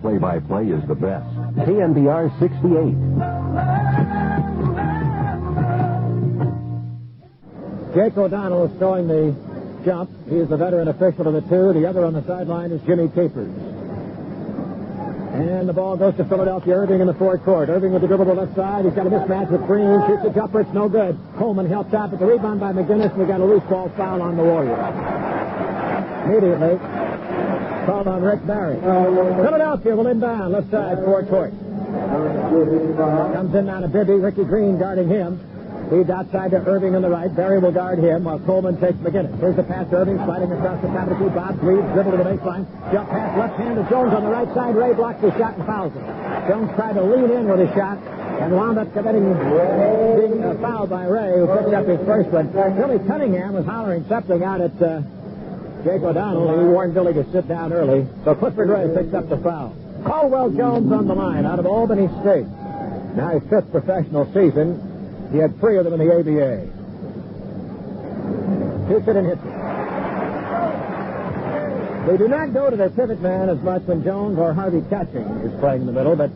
play-by-play is the best. KNBR 68. Jake O'Donnell is throwing the jump. He is the veteran official of the two. The other on the sideline is Jimmy Capers. And the ball goes to Philadelphia. Irving in the forecourt. Irving with the dribble to the left side. He's got a mismatch with Green. Shoots a jumper. It's no good. Coleman helps out, but the rebound by McGinnis. We got a loose ball foul on the Warriors. Immediately called on Rick Barry. Philadelphia will inbound. Left side forecourt. Comes in now to Bibby. Ricky Green guarding him. Feeds outside to Irving on the right. Barry will guard him while Coleman takes McGinnis. Here's the pass to Irving, sliding across the top of the key. Bob Reed, dribble to the baseline. Jump pass left hand to Jones on the right side. Ray blocks the shot and fouls him. Jones tried to lean in with his shot and wound up being fouled by Ray, who picked up his first one. Billy Cunningham was hollering something out at Jake O'Donnell, and he warned Billy to sit down early. So Clifford Ray picks up the foul. Caldwell Jones on the line out of Albany State. Now his fifth professional season. He had 3 of them in the ABA. Shoots it and hits it. They do not go to their pivot man as much when Jones or Harvey Catching is playing in the middle, but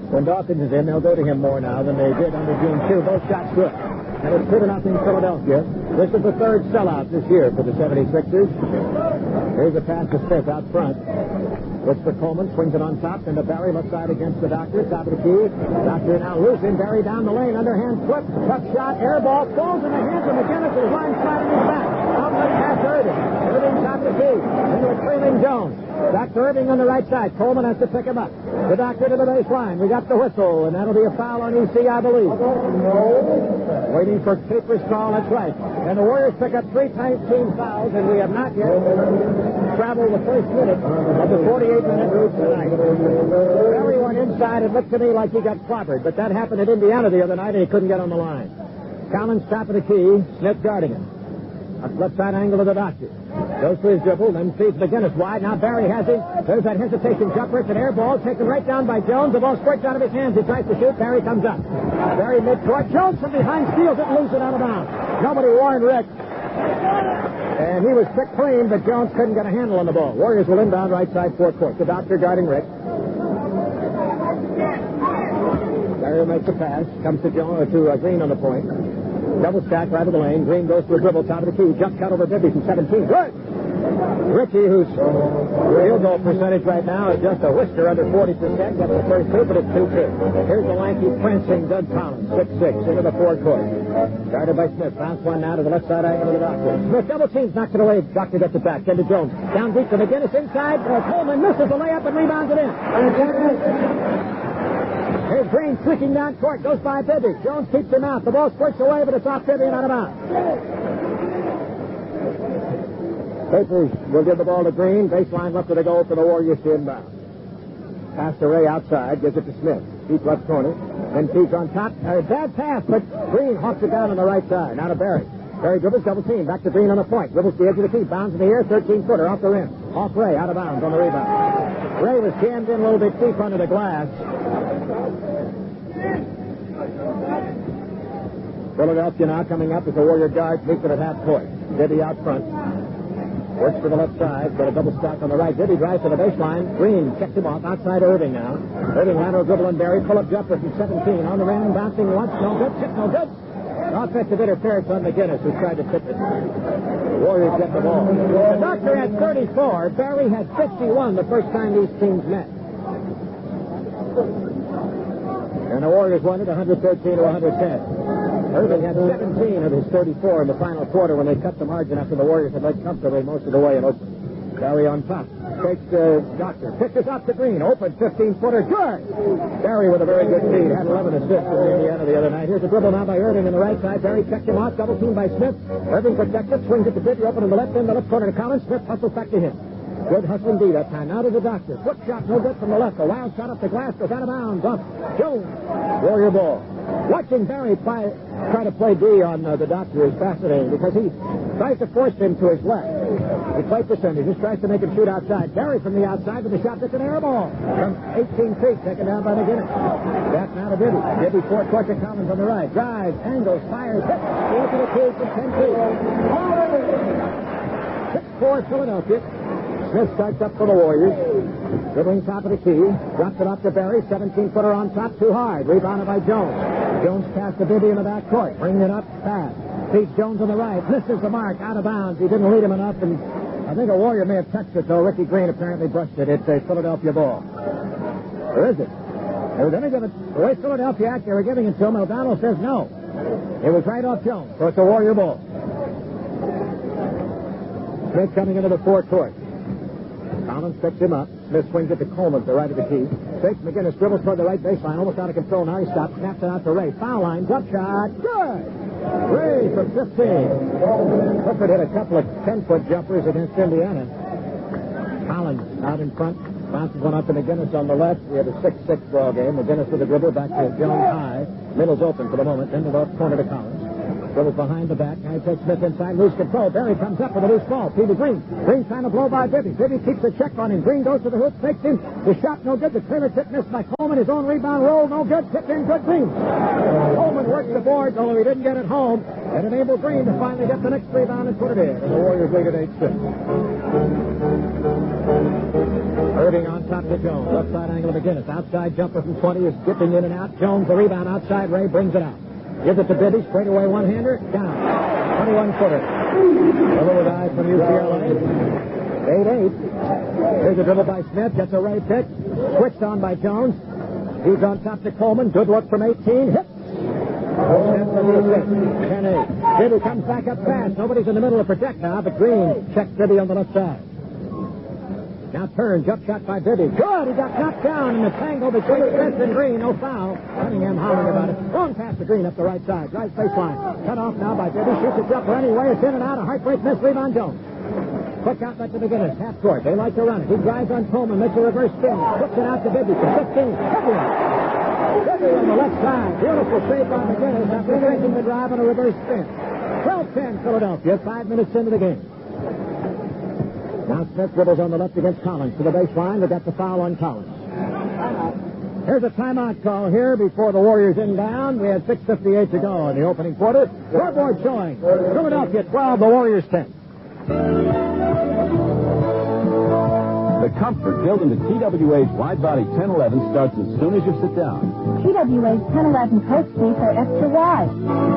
when Dawkins is in, they'll go to him more now than they did under June 2. Both shots good. And it's 2-0 Philadelphia. This is the third sellout this year for the 76ers. Here's a pass to Smith out front. Looks for Coleman, swings it on top, into Barry, left side against the Doctor, top of the key. Doctor now losing, Barry down the lane, underhand flip, tough shot, air ball, falls in the hands of McGinnis, his line sliding his back. Outlet pass to Irving. Irving top of the key, into a trailing Jones. Back to Irving on the right side. Coleman has to pick him up. The Doctor to the baseline. We got the whistle, and that'll be a foul on EC, I believe. Waiting for Capers' call, that's right. And the Warriors pick up 3 team fouls, and we have not yet traveled the first minute of the 48-minute route tonight. Barry went inside and looked to me like he got clobbered, but that happened at Indiana the other night, and he couldn't get on the line. Collins top of the key, Smith guarding him. Up left side angle of the Doctor. Goes to his dribble, then feeds McGinnis wide. Now Barry has him. There's that hesitation jumper. It's an air ball taken right down by Jones. The ball squirts out of his hands. He tries to shoot. Barry comes up. Barry midcourt. Jones from behind steals it and loses it out of bounds. Nobody warned Rick. And he was picked clean, but Jones couldn't get a handle on the ball. Warriors will inbound right side forecourt. The Doctor guarding Rick. Barry makes a pass. Comes to Green on the point. Double stack right of the lane. Green goes to a dribble, top of the key. Jump cut over Bibby from 17. Good! Richie, whose field goal percentage right now is just a whisker under 40%, gets the first 2, but it's 2-2. Here's the lanky, prancing Doug Collins, 6'6", into the forecourt. Guarded by Smith. Bounce one now to the left side angle of the Doctor. Smith double teams, knocks it away. Doctor gets it back. Then to Jones. Down deep to McGinnis inside. Coleman misses the layup and rebounds it in. Here's Green switching down court. Goes by Bibby. Jones keeps him out. The ball squirts away, but it's off Bibby and out of bounds. Capers will give the ball to Green. Baseline left of the goal for the Warriors to inbound. Pass to Ray outside. Gives it to Smith. Deep left corner. Then Pete's on top. Bad pass, but Green hawks it down on the right side. Now to Barry. Barry dribbles, double team. Back to Green on the point. Dribbles to the edge of the key. Bounds in the air. 13-footer off the rim. Off Ray. Out of bounds on the rebound. Ray was jammed in a little bit deep under the glass. Philadelphia now coming up as the Warrior guards meet it at half court. Bibby out front. Works to the left side. Got a double stack on the right. Bibby drives to the baseline. Green checks him off. Outside Irving now. Irving lateral dribble and Barry. Pull-up jumper from 17. On the rim. Bouncing once. No good. Tip no good. Offensive interference on McGinnis, who tried to tip it. The Warriors get the ball. The Doctor had 34. Barry had 51 the first time these teams met. And the Warriors won it 113 to 110. Irving had 17 of his 34 in the final quarter when they cut the margin after the Warriors had led comfortably most of the way in Oakland. Barry on top. Takes the Doctor. Pitches off the Green. Open 15-footer. Good! Barry with a very good feed. Had 11 assists in Indiana the other night. Here's a dribble now by Irving on the right side. Barry checked him off. Double team by Smith. Irving protected. Swings it to Bibby. Open in the left end. The left corner to Collins. Smith hustles back to him. Good hustle indeed that time. Now to the Doctor. Foot shot. No good from the left. A wild shot up the glass. Goes out of bounds. Off Jones. Warrior ball. Watching Barry try to play D on the Doctor is fascinating because he tries to force him to his left. He play percentage. Just tries to make him shoot outside. Barry from the outside with the shot that's an air ball. From 18 feet, taken down by McGinnis. Back now to Bibby. Bibby forecourt to Collins on the right. Drives, angles, fires, hits. Goes to the key from 10 feet. 6-4 Philadelphia. Smith starts up for the Warriors. Dribbling top of the key. Drops it up to Berry. 17-footer on top. Too hard. Rebounded by Jones. Jones passed to Bibby in the back court. Bringing it up fast. Feeds Jones on the right. Misses the mark. Out of bounds. He didn't lead him enough. And I think a Warrior may have touched it, though. Ricky Green apparently brushed it. It's a Philadelphia ball. Or is it? They were going to give it. The way Philadelphia act, they were giving it to him. And O'Donnell says no. It was right off Jones. So it's a Warrior ball. Smith coming into the forecourt. Collins picks him up. Smith swings it to Coleman to the right of the key. Takes McGinnis, dribbles toward the right baseline, almost out of control. Now he stops, snaps it out to Ray. Foul line, jump shot, good! Ray from 15. Clifford hit a couple of 10-foot jumpers against Indiana. Collins out in front, bounces one up to McGinnis on the left. We had a 6-6 ball game. McGinnis with the dribble back to Jones high. Middle's open for the moment, then the left corner to Collins. Dribbles behind the back. Now he takes Smith inside, loose control. Barry comes up with a loose ball. P to Green. Green trying to blow by Bibby. Bibby keeps the check on him. Green goes to the hoop, takes him. The shot no good. The trailer tip missed by Coleman. His own rebound roll no good. Tipped in good. Green. Coleman works the boards, although he didn't get it home, and enabled Green to finally get the next rebound and put it in. And the Warriors lead at 8-6. Irving on top to Jones. Left side angle of McGinnis. Outside jumper from 20 is dipping in and out. Jones the rebound outside. Ray brings it out. Gives it to Bibby, straight away one-hander, down. 21-footer. Little guy from UCLA. 8-8. Here's a dribble by Smith, gets a Ray pick. Switched on by Jones. He's on top to Coleman. Good look from 18. Hits. Smith for the assist. 10-8. Bibby comes back up fast. Nobody's in the middle of protect now, but Green checks Bibby on the left side. Now turn, jump shot by Bibby. Good, he got knocked down in the tangle between Smith and Green. No foul. Cunningham hollering about it. Long pass to Green up the right side. Right baseline. Cut off now by Bibby. Shoots a jumper anyway. It's in and out. A heartbreak miss. Rebound Jones. Quick outlet to McGinnis. Half court. They like to run it. He drives on Coleman. Makes a reverse spin. Puts it out to Bibby. For 15. Bibby on the left side. Beautiful save by McGinnis after making the drive on a reverse spin. 12-10 Philadelphia. 5 minutes into the game. Now Smith dribbles on the left against Collins to the baseline. They got the foul on Collins. Here's a timeout call here before the Warriors in down. We had 6:58 to go in the opening quarter. Scoreboard showing Philadelphia 12, the Warriors 10. The comfort built into TWA's wide-body 1011 starts as soon as you sit down. TWA's 1011 coach seats are extra wide,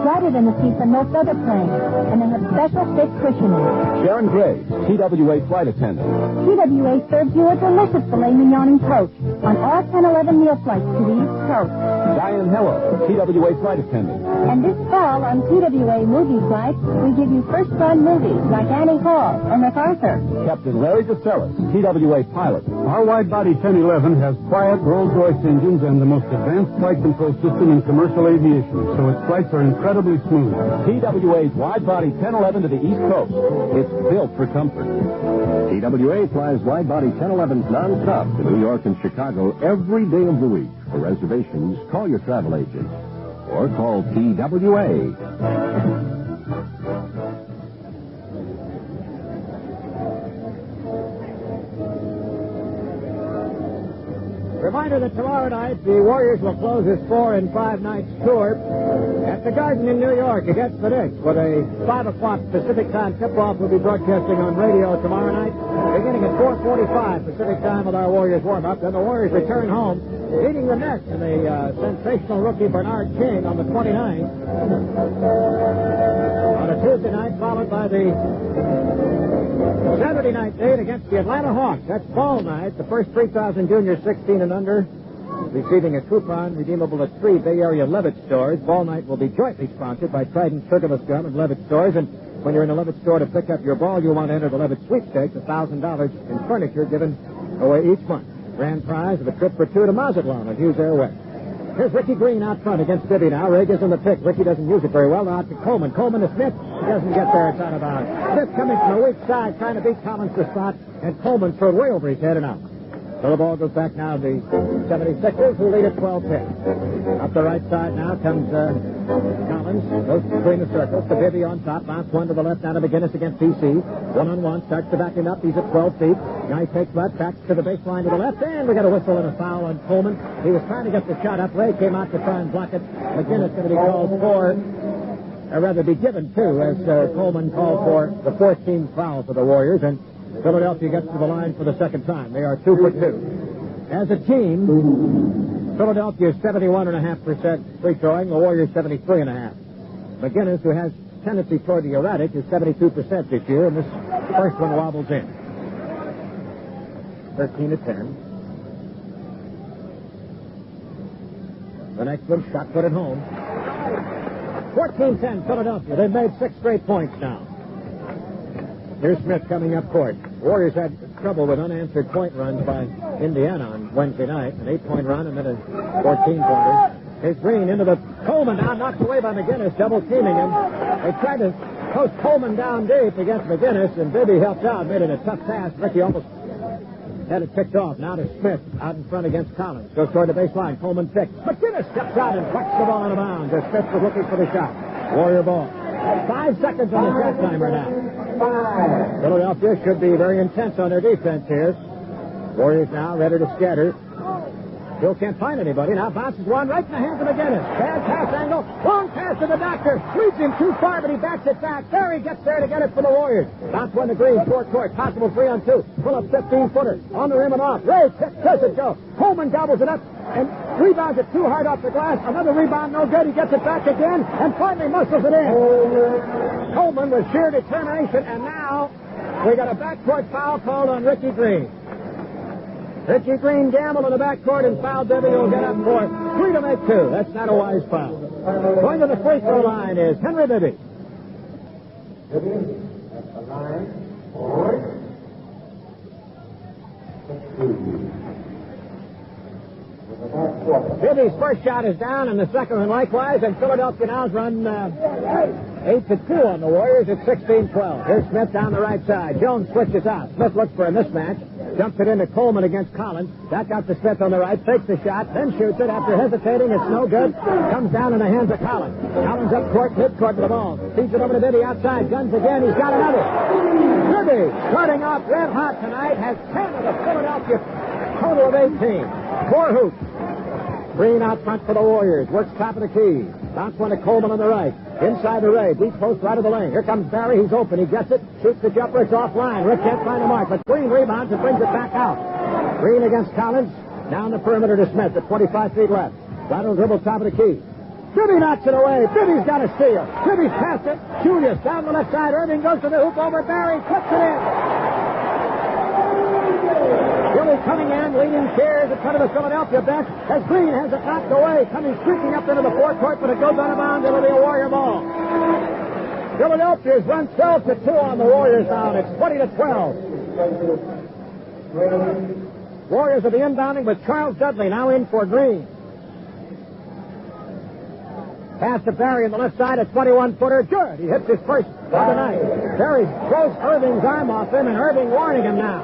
wider than the seats on most other planes, and they have special thick cushioning. Sharon Graves, TWA flight attendant. TWA serves you a delicious filet mignon and coach on all 1011 meal flights to the East Coast. Diane Hello, TWA flight attendant. And this fall on TWA movie flights, we give you first-run movies like Annie Hall and MacArthur. Captain Larry DeSellis, TWA pilot. Our wide-body 1011 has quiet Rolls-Royce engines and the most advanced flight control system in commercial aviation, so its flights are incredibly smooth. TWA's wide-body 1011 to the East Coast. It's built for comfort. TWA flies wide-body 1011s non-stop to New York and Chicago every day of the week. For reservations, call your travel agent or call TWA. Reminder that tomorrow night the Warriors will close this 4 and 5 nights tour at the Garden in New York against the Knicks. With a 5 o'clock Pacific time tip-off, we'll be broadcasting on radio tomorrow night, beginning at 4:45 Pacific time with our Warriors warm-up. Then the Warriors return home, beating the Nets and the sensational rookie Bernard King on the 29th. On a Tuesday night, followed by the Saturday night date against the Atlanta Hawks. That's ball night. The first 3,000 juniors 16 and under receiving a coupon redeemable at 3 Bay Area Levitt stores. Ball night will be jointly sponsored by Trident Sugarless Gum and Levitt stores. And when you're in the Levitt store to pick up your ball, you'll want to enter the Levitt sweepstakes, $1,000 in furniture given away each month. Grand prize of a trip for two to Mazatlan on Hughes Airway. Here's Ricky Green out front against Bibby now. Ray gives him the pick. Ricky doesn't use it very well. Now out to Coleman. Coleman to Smith. He doesn't get there. It's out of bounds. Smith coming from the weak side, trying to beat Collins to spot, and Coleman threw it way over his head and out. So the ball goes back now to the 76ers, who lead at 12-10. Up the right side now comes Collins. Goes between the circles to Bibby on top. Bounce one to the left now to McGinnis against DC. One-on-one. Starts to back him up. He's at 12 feet. Now he takes left, backs to the baseline to the left, and we got a whistle and a foul on Coleman. He was trying to get the shot up. Ray came out to try and block it. McGinnis going to be called for, or rather be given to, as Coleman called for the 14th foul for the Warriors, and Philadelphia gets to the line for the second time. They are 2 for 2. As a team, Philadelphia is 71.5% free throwing, the Warriors 73.5%. McGinnis, who has tendency toward the erratic, is 72% this year, and this first one wobbles in. 13-10. The next one, shot put at home. 14-10, Philadelphia. They've made 6 straight points now. Here's Smith coming up court. Warriors had trouble with unanswered point runs by Indiana on Wednesday night. An 8-point run and then a 14-pointer. Here's Green into the Coleman now, knocked away by McGinnis, double teaming him. They tried to post Coleman down deep against McGinnis, and Bibby helped out, made it a tough pass. Ricky almost had it picked off. Now to Smith, out in front against Collins. Goes toward the baseline. Coleman picks. McGinnis steps out and whacks the ball out of bounds as Smith was looking for the shot. Warrior ball. 5 seconds on the shot timer now. Philadelphia should be very intense on their defense here. Warriors now ready to scatter. Still can't find anybody. Now bounces one right in the hands of McGinnis. Bad pass angle. Long pass to the doctor. Leads him too far, but he backs it back. Barry gets there to get it for the Warriors. Bounce one to Green. Short court. Possible 3-on-2. Pull up 15-footer. On the rim and off. Ray does it go. Coleman gobbles it up and rebounds it too hard off the glass. Another rebound, no good. He gets it back again and finally muscles it in. Coleman with sheer determination, and now we got a backcourt foul called on Ricky Green. Ricky Green gambled in the backcourt and fouled Debbie. Will get up for 3 to make 2. That's not a wise foul. Going to the free throw line is Henry Bibby. Bibby at the line for 16. Bibby's first shot is down, and the second one likewise, and Philadelphia now's run 8-2 on the Warriors at 16-12. Here's Smith down the right side. Jones switches out. Smith looks for a mismatch. Jumps it into Coleman against Collins. Back out to Smith on the right. Fakes the shot, then shoots it. After hesitating, it's no good. Comes down in the hands of Collins. Collins up court, midcourt to the ball. Feeds it over to Bibby outside. Guns again. He's got another. Bibby, starting off red hot tonight, has 10 of the Philadelphia total of 18. 4 hoops. Green out front for the Warriors. Works top of the key. Bounce one to Coleman on the right. Inside the Ray. Deep post right of the lane. Here comes Barry. He's open. He gets it. Shoots the jumper. It's offline. Rick can't find the mark. But Green rebounds and brings it back out. Green against Collins. Down the perimeter to Smith at 25 feet left. Lateral dribble top of the key. Bibby knocks it away. Bibby's got a steal. Bibby's past it. Julius down the left side. Irving goes to the hoop over Barry. Puts it in. Billy coming in, leading chairs in front of the Philadelphia bench as Green has it knocked away, coming streaking up into the forecourt, but it goes out of bounds. It'll be a Warrior ball. Philadelphia's run 12-2 on the Warriors now, and it's 20-12. Warriors will be inbounding with Charles Dudley now in for Green. Pass to Barry on the left side, a 21-footer. Good. He hits his first of the night. Barry throws Irving's arm off him, and Irving warning him now.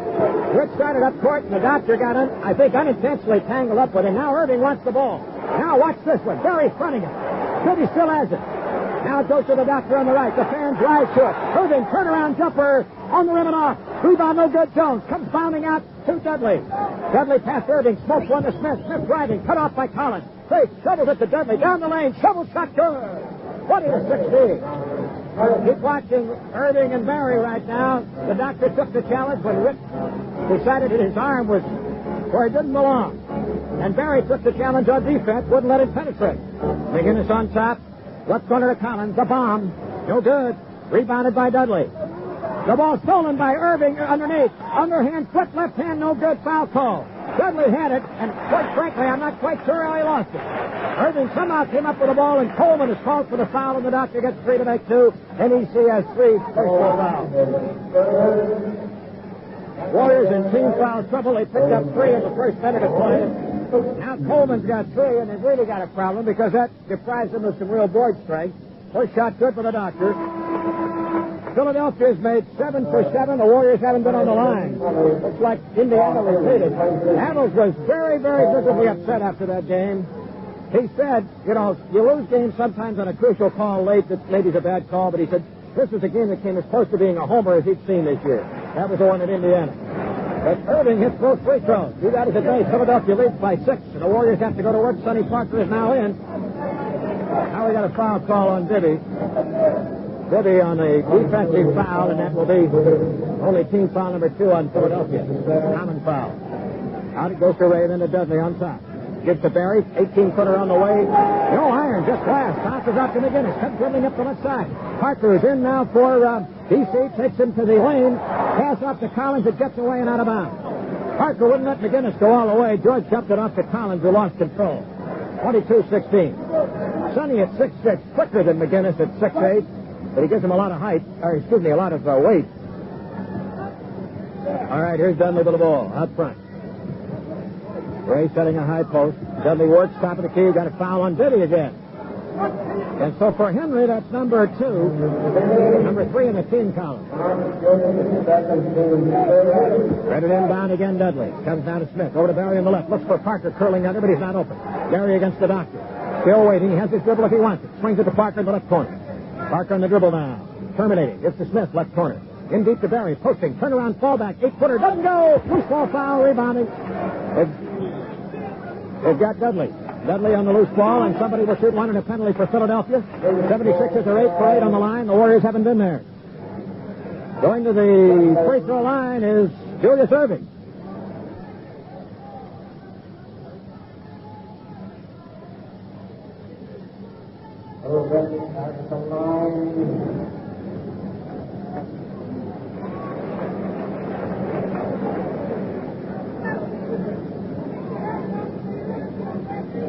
Rick started up court, and the doctor got, I think, unintentionally tangled up with him. Now Irving wants the ball. Now watch this one. Barry fronting him. Bibby still has it. Now it goes to the doctor on the right. The fan drives to it. Irving, turnaround jumper on the rim and off. Rebound, no good. Jones comes bounding out to Dudley. Dudley past Irving. Smokes one to Smith. Smith driving. Cut off by Collins. Fake. Shovels it to Dudley. Down the lane. Shovel shot. Good. 20-16. Keep watching Irving and Barry right now. The doctor took the challenge when Rick decided that his arm was where it didn't belong. And Barry took the challenge on defense. Wouldn't let it penetrate. McGinnis on top. Left corner to Collins. The bomb. No good. Rebounded by Dudley. The ball stolen by Irving underneath. Underhand, flip, left hand, no good. Foul call. Dudley had it, and quite frankly, I'm not quite sure how he lost it. Irving somehow came up with the ball, and Coleman is called for the foul, and the doctor gets 3 to make 2. NEC has 3 personal fouls. Warriors in team foul trouble. They picked up 3 in the first minute of play. Now Coleman's got 3, and they've really got a problem because that deprives them of some real board strength. First shot good for the doctor. Philadelphia's made 7 for 7. The Warriors haven't been on the line. Looks like Indiana retreated. Adams was very, very visibly upset after that game. He said, you lose games sometimes on a crucial call late that maybe is a bad call, but he said, this was a game that came as close to being a homer as he'd seen this year. That was the one in Indiana. But Irving hits both free throws. Do that as a day. Philadelphia leads by 6, and the Warriors have to go to work. Sonny Parker is now in. Now we got a foul call on Bibby. Bibby on a defensive foul, and that will be only team foul number 2 on Philadelphia. Common foul. Out it goes to Ray, then to Dudley on top. Gives to Barry, 18-footer on the way. No iron, just glass. Bounces out to McGinnis. Comes dribbling up the left side. Parker is in now for DC. Takes him to the lane. Pass off to Collins. It gets away and out of bounds. Parker wouldn't let McGinnis go all the way. George jumped it off to Collins, who lost control. 22-16. Sonny at 6'6", quicker than McGinnis at 6'8", but he gives him a lot of height, a lot of weight. All right, here's Dudley with the ball out front. Ray setting a high post. Dudley works, top of the key, got a foul on Bibby again. And so for Henry, that's number 2, number 3 in the team column. Ready inbound again, Dudley. Comes down to Smith. Over to Barry on the left. Looks for Parker curling under, but he's not open. Barry against the doctor. Still waiting. He has his dribble if he wants it. Swings it to Parker in the left corner. Parker on the dribble now. Terminating. Gets to Smith, left corner. In deep to Barry. Posting. Turnaround fallback. 8-footer. Doesn't go. Loose ball foul. Rebounding. They've got Dudley. Dudley on the loose ball, and somebody will shoot one in a penalty for Philadelphia. 76ers are 8 for 8 on the line. The Warriors haven't been there. Going to the free throw line is Julius Irving.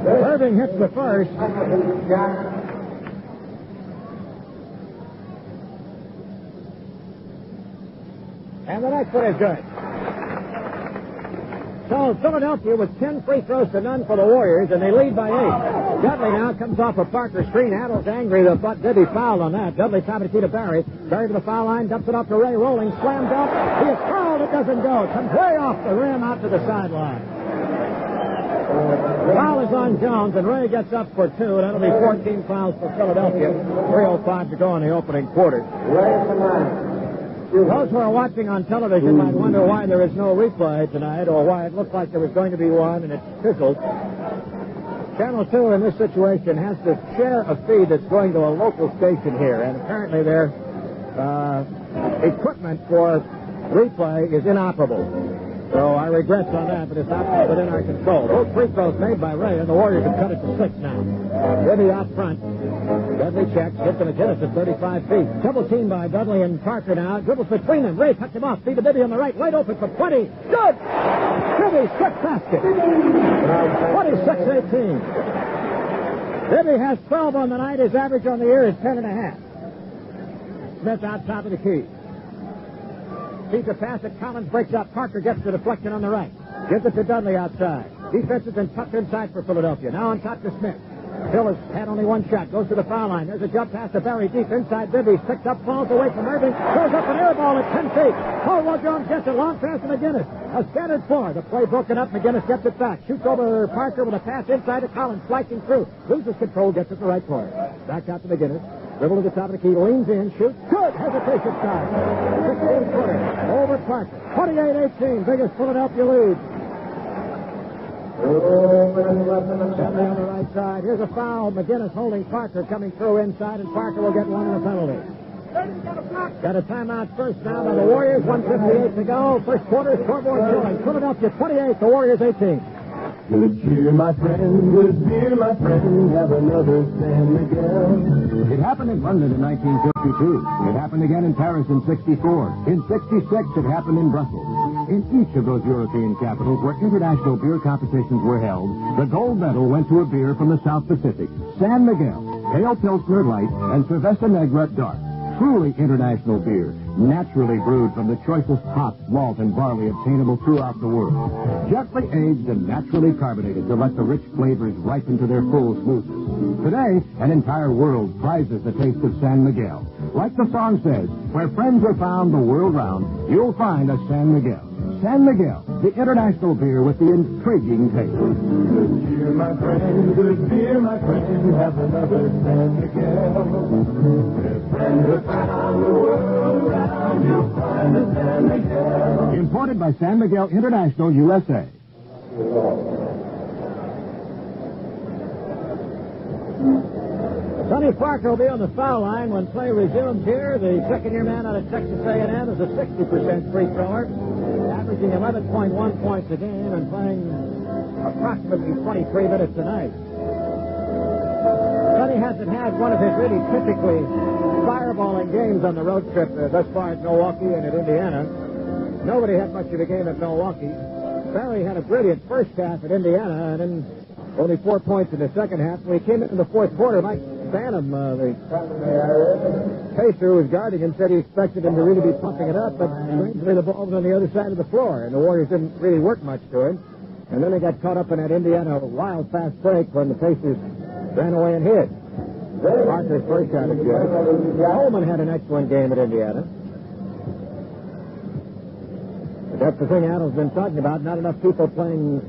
Irving hits the first. And the next one is good. So Philadelphia with 10 free throws to none for the Warriors, and they lead by 8. Dudley now comes off a Parker screen. Adams angry that Butt Bibby fouled on that. Dudley top of the key to Barry. Barry to the foul line, dumps it off to Ray, rolling, slams up. He is fouled. It doesn't go. It comes way off the rim out to the sideline. Foul is on Jones, and Ray gets up for 2. That'll be 14 fouls for Philadelphia. 3:05 to go in the opening quarter. Those who are watching on television might wonder why there is no replay tonight, or why it looked like there was going to be one, and it's fizzled. Channel 2 in this situation has to share a feed that's going to a local station here, and apparently their equipment for replay is inoperable. So I regret on that, but it's not within our control. Both free throws made by Ray, and the Warriors have cut it to 6 now. Bibby out front. Dudley checks, hits him at Dennis at 35 feet. Double team by Dudley and Parker now. Dribbles between them. Ray cuts him off. Feed to Bibby on the right. Wide open for 20. Good! Bibby, quick basket. 26-18. Bibby has 12 on the night. His average on the year is 10.5. Smith out top of the key. Sees a pass that Collins breaks out. Parker gets the deflection on the right. Gives it to Dudley outside. Defense has been tucked inside for Philadelphia. Now on top to Smith. Phil has had only one shot. Goes to the foul line. There's a jump pass to Barry deep inside. Bibby picks up, falls away from Irving. Throws up an air ball at 10 feet. Caldwell Jones gets it. Long pass to McGinnis. A scattered 4. The play broken up. McGinnis gets it back. Shoots over Parker with a pass inside to Collins. Slicing through. Loses control. Gets it the right corner. Back out to McGinnis. Dribble to the top of the key. Leans in. Shoots. Good. Hesitation side. 16-footer. Over Parker. 28-18. Biggest Philadelphia lead. Dudley on the right side. Here's a foul. McGinnis holding Parker coming through inside, and Parker will get one in the penalty. Got a timeout first now by the Warriors. 1:58 to go. First quarter, scoreboard showing. Philadelphia 28, the Warriors 18. Good cheer, my friend. Good beer, my friend. Have another San Miguel. It happened in London in 1952. It happened again in Paris in 64. In 66, it happened in Brussels. In each of those European capitals where international beer competitions were held, the gold medal went to a beer from the South Pacific, San Miguel, Pale Pilsner Light, and Cerveza Negra Dark. Truly international beer, naturally brewed from the choicest hops, malt, and barley obtainable throughout the world. Gently aged and naturally carbonated to let the rich flavors ripen to their full smoothness. Today, an entire world prizes the taste of San Miguel. Like the song says, where friends are found the world round, you'll find a San Miguel. San Miguel, the international beer with the intriguing taste. Good cheer, my friend. Good beer, my friend. Have another San Miguel. Where friends are found the world around, you'll find a San Miguel. Imported by San Miguel International, USA. Sonny Parker will be on the foul line when play resumes here. The second-year man out of Texas A&M is a 60% free thrower. averaging 11.1 points a game and playing approximately 23 minutes a night. Sonny hasn't had one of his really typically fireballing games on the road trip thus far at Milwaukee and at Indiana. Nobody had much of a game at Milwaukee. Barry had a brilliant first half at Indiana and then only 4 points in the second half. When he came into the fourth quarter, Mike Banham, the pacer who was guarding him, said he expected him to really be pumping it up, but strangely the ball was on the other side of the floor, and the Warriors didn't really work much to him. And then they got caught up in that Indiana wild fast break when the Pacers ran away and hid. Parker's first shot is good. Coleman had an excellent game at Indiana. But that's the thing Adam's been talking about. Not enough people playing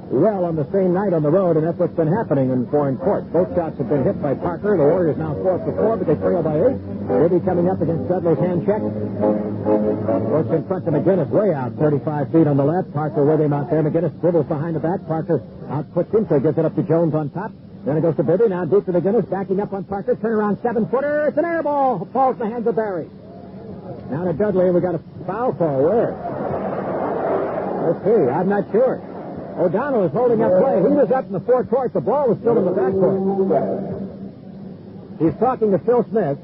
well on the same night on the road, and that's what's been happening in foreign court. Both shots have been hit by Parker. The Warriors now 4-for-4, but they trail by 8. They'll be coming up against Dudley's hand check. Looks in front to McGinnis, way out, 35 feet on the left. Parker with him out there. McGinnis dribbles behind the back. Parker outputs him, so he gives it up to Jones on top. Then it goes to Bibby. Now deep to McGinnis, backing up on Parker. Turnaround 7-footer. It's an air ball. Falls in the hands of Barry. Now to Dudley, we got a foul call. Where? Let's see. I'm not sure. O'Donnell is holding up play. He was up in the forecourt. The ball was still in the backcourt. He's talking to Phil Smith.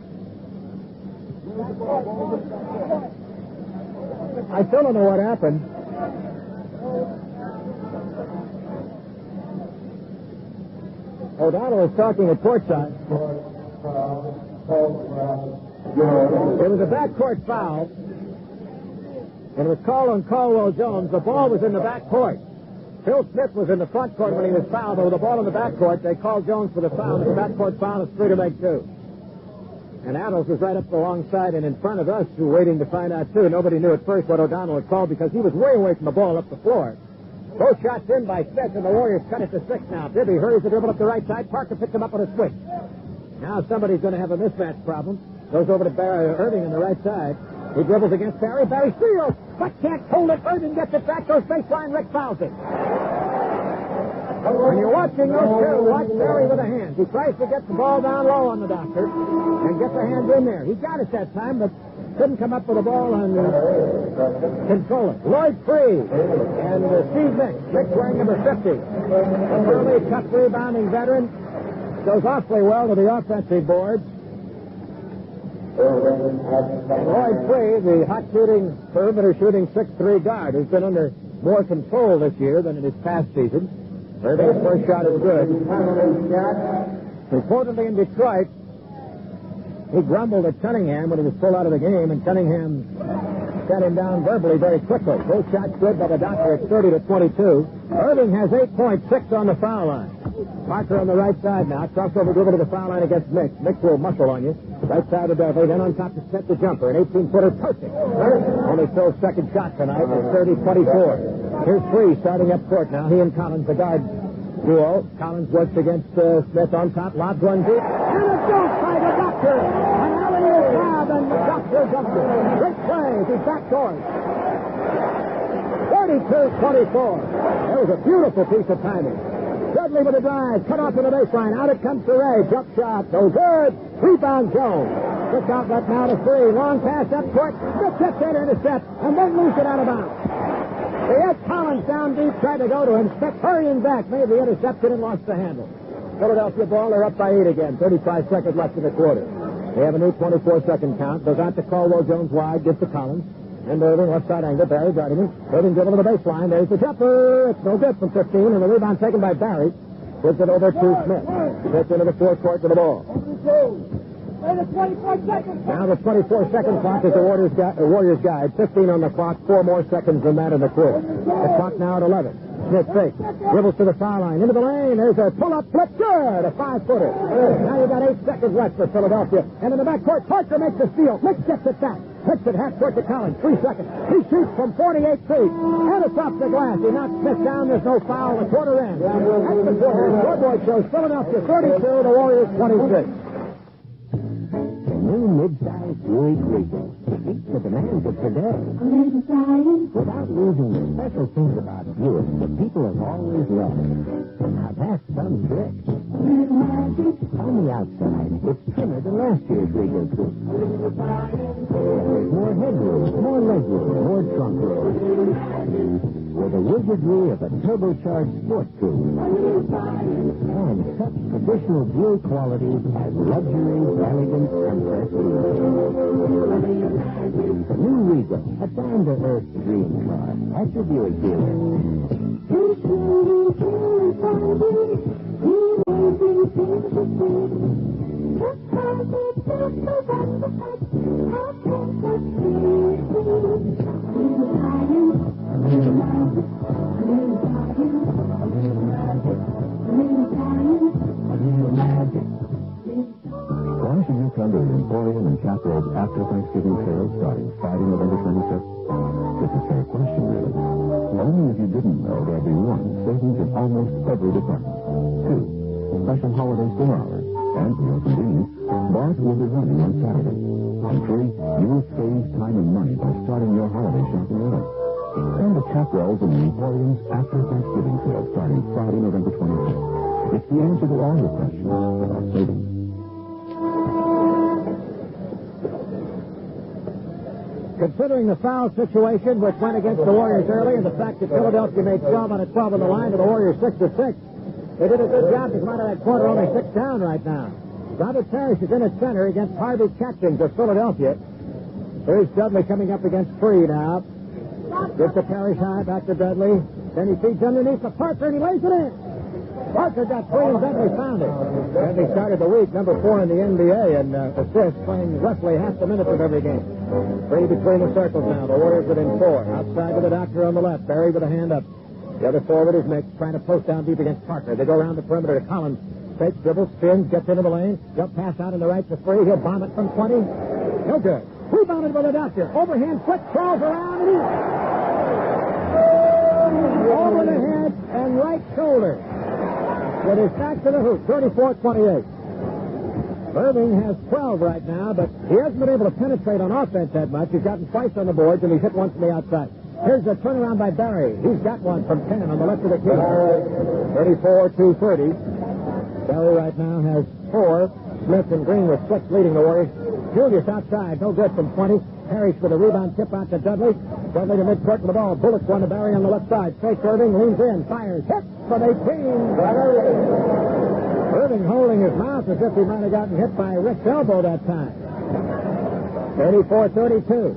I still don't know what happened. O'Donnell is talking at courtside. It was a backcourt foul. And it was called on Caldwell Jones. The ball was in the backcourt. Phil Smith was in the front court when he was fouled, but with the ball in the backcourt, they called Jones for the foul. It's a backcourt foul. It's 3-2. And Adams was right up alongside and in front of us, who were waiting to find out, too. Nobody knew at first what O'Donnell had called because he was way away from the ball up the floor. Both shots in by Smith, and the Warriors cut it to 6 now. Bibby hurries the dribble up the right side. Parker picks him up on a switch. Now somebody's going to have a mismatch problem. Goes over to Barry Irving on the right side. He dribbles against Barry. Barry steals, but can't hold it. Irving gets it back. Goes baseline. Rick fouls it. When you're watching those two, watch Barry with the hands. He tries to get the ball down low on the doctor and get the hands in there. He got it that time, but couldn't come up with the ball and control it. Lloyd Free and Steve Mix. Mix wearing number 50. A early, tough rebounding veteran. Goes awfully well to the offensive boards. And Lloyd Free, the hot shooting, perimeter shooting 6'3" guard, has been under more control this year than in his past season. Irving's first shot is good. Reportedly in Detroit, he grumbled at Cunningham when he was pulled out of the game, and Cunningham shut him down verbally very quickly. Both shots good by the doctor. It's 30-22. Irving has 8 points, 6 on the foul line. Parker on the right side now. Crossover dribble to the foul line against Mix. Mix will muscle on you. Right side of Dudley. Then on top to set the jumper. An 18-footer perfect. Only Phil's second shot tonight. It's 30-24. Here's Free starting up court now. He and Collins, the guard duo. Collins works against Smith on top. Lobs one deep. And a dunk by the doctor. An alley-oop lob, and the doctor jumps it. Great play. He's backdoors. 32-24. That was a beautiful piece of timing. Dudley with a drive, cut off to the baseline. Out it comes to Ray. Jump shot. No good. Rebound Jones. Quick outlet now to Free. Long pass up court. Smith gets in, intercept, and then moves it out of bounds. They had Collins down deep, tried to go to him. Smith hurrying back, made the interception and lost the handle. Philadelphia ball, they're up by 8 again. 35 seconds left in the quarter. They have a new 24-second count. Goes out to Caldwell Jones wide, gives to Collins. And Irving, left side angle. Barry guarding him. Irving dribble to the baseline. There's the jumper. It's no good from 15. And the rebound taken by Barry. Gives it over to Smith. Gets into the forecourt to the ball. Now the 24-second clock is the Warriors guide. 15 on the clock. 4 more seconds than that in the quarter. The clock now at 11. Smith fakes. Dribbles to the foul line. Into the lane. There's a pull-up flip. Good. A 5-footer. Now you've got 8 seconds left for Philadelphia. And in the backcourt, Parker makes the steal. Mix gets it back. Hits it half court to Collins. 3 seconds. He shoots from 48 feet. And it's off the glass. He knocks Smith down. There's no foul. The quarter ends. That's the quarter. Scoreboard shows Philadelphia 32, the Warriors 26. The new mid-size Buick Regal. meets the demands of today. Without losing the special things about Buick that people have always loved. Now that's some trick. On the outside, it's thinner than last year's Regal Coupe. There's more headroom, more legroom, more trunk room. With the wizardry of a turbocharged sport coupe. And such traditional Buick qualities as luxury, elegance, and prestige. The new Regal, a down-to-earth dream car. At your Buick dealer. Why should you come to the Emporium and Chaparral's after Thanksgiving sale starting Friday, November 25th? It's a fair question, really. Only if you didn't know there'll be one, savings in almost every department. Two, special holiday store hours. And for your convenience, bars will be running on Saturday. And three, you will save time and money by starting your holiday shopping early. Come to Chaparral's and the Emporium's after Thanksgiving sale starting Friday, November 25th. It's the answer to all your questions about savings. Considering the foul situation which went against the Warriors early and the fact that Philadelphia made 12 out of 12 on the line to the Warriors 6-6, they did a good job to come out of that quarter only 6 down right now. Robert Parrish is in at center against Harvey Catchings of Philadelphia. There's Dudley coming up against Free now. Gives to Parrish high, back to Dudley. Then he feeds underneath the Parker and he lays it in. Parker got free and Dudley found it. Dudley started the week, number 4 in the NBA, and assists, playing roughly half the minutes of every game. Free between the circles now. The Warriors within 4. Outside with the doctor on the left. Barry with a hand up. The other forward is Mick, trying to post down deep against Parker. They go around the perimeter to Collins. Fakes, dribbles, spins, gets into the lane. Jump pass out in the right to Free. He'll bomb it from 20. No good. Rebounded by the doctor. Overhand, quick, crawls around, and he's over the head and right shoulder. With his back to the hoop, 34-28. Irving has 12 right now, but he hasn't been able to penetrate on offense that much. He's gotten twice on the boards, and he's hit once from the outside. Here's a turnaround by Barry. He's got one from 10 on the left of the key. 34-30. Barry right now has 4. Smith and Green with 6 leading the Warriors. Julius outside, no good from 20. Parrish with a rebound tip out to Dudley. Dudley to midcourt with the ball. Bullets one to Barry on the left side. Fake Irving, leans in, fires, hit for 18. Irving holding his mouth as if he might have gotten hit by Rick's elbow that time. 34-32.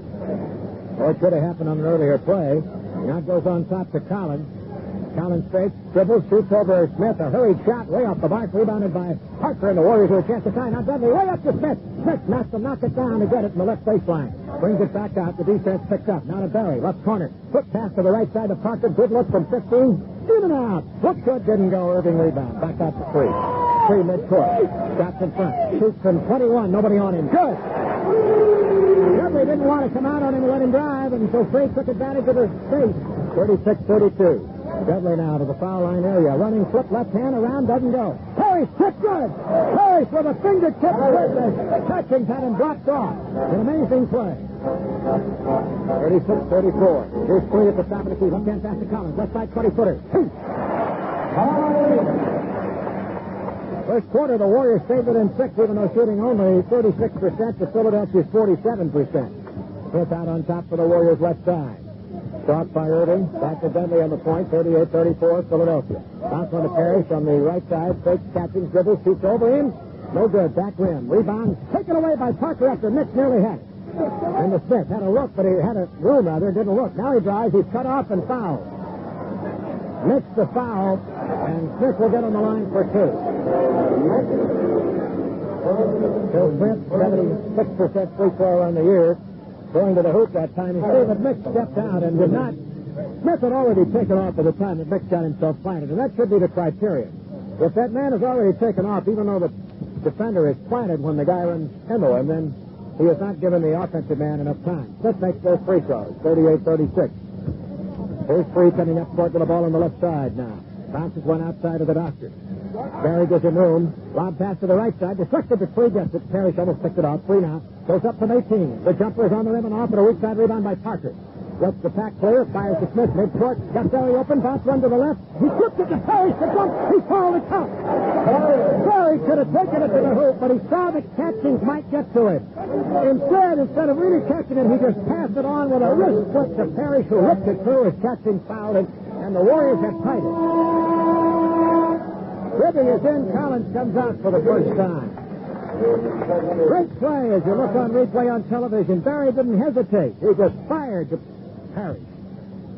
Or it should have happened on an earlier play. Now it goes on top to Collins. Collins fakes, dribbles, shoots over Smith. A hurried shot way off the mark, rebounded by Parker, and the Warriors with a chance to tie. Now Dudley way up to Smith. Smith knocks him, knock it down to get it in the left baseline. Brings it back out. The defense picks up. Now to Barry, left corner. Quick pass to the right side of Parker. Good look from 15. In and out. Look good, didn't go. Irving rebound. Back out to 3. 3 midcourt. Shots in front. Shoots from 21. Nobody on him. Good. Dudley didn't want to come out on him and let him drive, and so Free took advantage of his space. 36-32. Dudley now to the foul line area. Running flip left hand around, doesn't go. Parrish, tip good. Parrish with a fingertip touching had him blocked off. An amazing play. 36-34. Here's Free at the top of the key. Left hand pass to Collins. Left side 20-footer. First quarter, the Warriors saved it in 6, even though shooting only 36% to Philadelphia's 47%. Smith out on top for the Warriors left side. Shot by Irving. Back to Dudley on the point. 38-34, Philadelphia. Bounce on the Parrish on the right side. Fakes, catching, dribbles, shoots over him. No good. Back rim. Rebound. Taken away by Parker after Nick nearly had it. And the Smith had a look, but he had a room rather, didn't look. Now he drives. He's cut off and fouled. Nick's the foul, and Smith will get on the line for 2. Phil Smith, 76% free throw on the year. Going to the hoop that time. He said that Mick stepped out and did not. Smith had already taken off by the time that Mick got himself planted, and that should be the criteria. If that man has already taken off, even though the defender is planted when the guy runs into him, then he has not given the offensive man enough time. Smith makes those free throws, 38-36. Here's Free coming up court with the ball on the left side now. Bounces one outside of the doctor. Barry gives him room. Lob pass to the right side. Deflected to Free. Gets it. Parrish almost picked it off. Free now. Goes up from 18. The jumper is on the rim and off, and a weak side rebound by Parker. Lets the pack clear, fires to Smith, mid-court, got Barry open, bounce run to the left. He flipped it to Perry, the jump, he fouled the count. Barry could have taken it to the hoop, but he saw that catching might get to it. Instead of really catching it, he just passed it on with a wrist flip to Perry, who ripped it through. His catching fouled it, and the Warriors have tied it. Bibby is in, Collins comes out for the first time. Great play as you look on replay on television. Barry didn't hesitate. He just fired to Perry.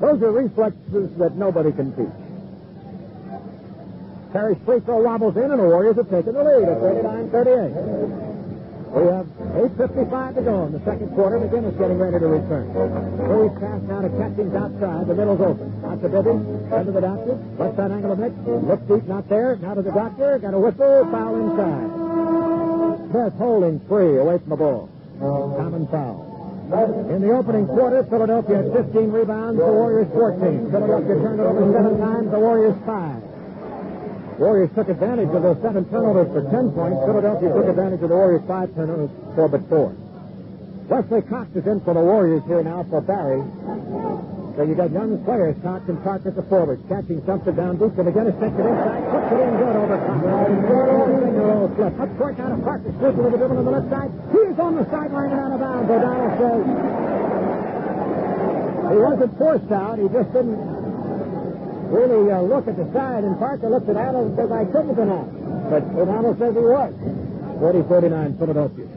Those are reflexes that nobody can teach. Perry's free throw wobbles in, and the Warriors have taken the lead at 39-38. We have 8:55 to go in the second quarter. McGinnis getting ready to return. Louis pass now to Catchings outside. The middle's open. Out to Bibby. Into the doctor. Left side angle of Nick. Looks deep, not there. Now to the doctor. Got a whistle. Foul inside. Smith holding free away from the ball. Common foul. In the opening quarter, Philadelphia had 15 rebounds, the Warriors 14. Philadelphia turned it over 7 times, the Warriors 5. Warriors took advantage of those 7 turnovers for 10 points. Philadelphia took advantage of the Warriors' 5 turnovers for but 4. Wesley Cox is in for the Warriors here now for Barry. So you got young players, Cox and Parker at the forwards. Catching dumps it down deep to McGinnis, takes it inside, puts it in good over Cox. Finger slip. Up court now to Parker, slipping with the dribble on the left side. He is on the sideline and out of bounds. O'Donnell says he wasn't forced out. He just didn't really look at the side. And Parker looked at Adams and says, I couldn't have been out. But O'Donnell says he was. 40-49, Philadelphia.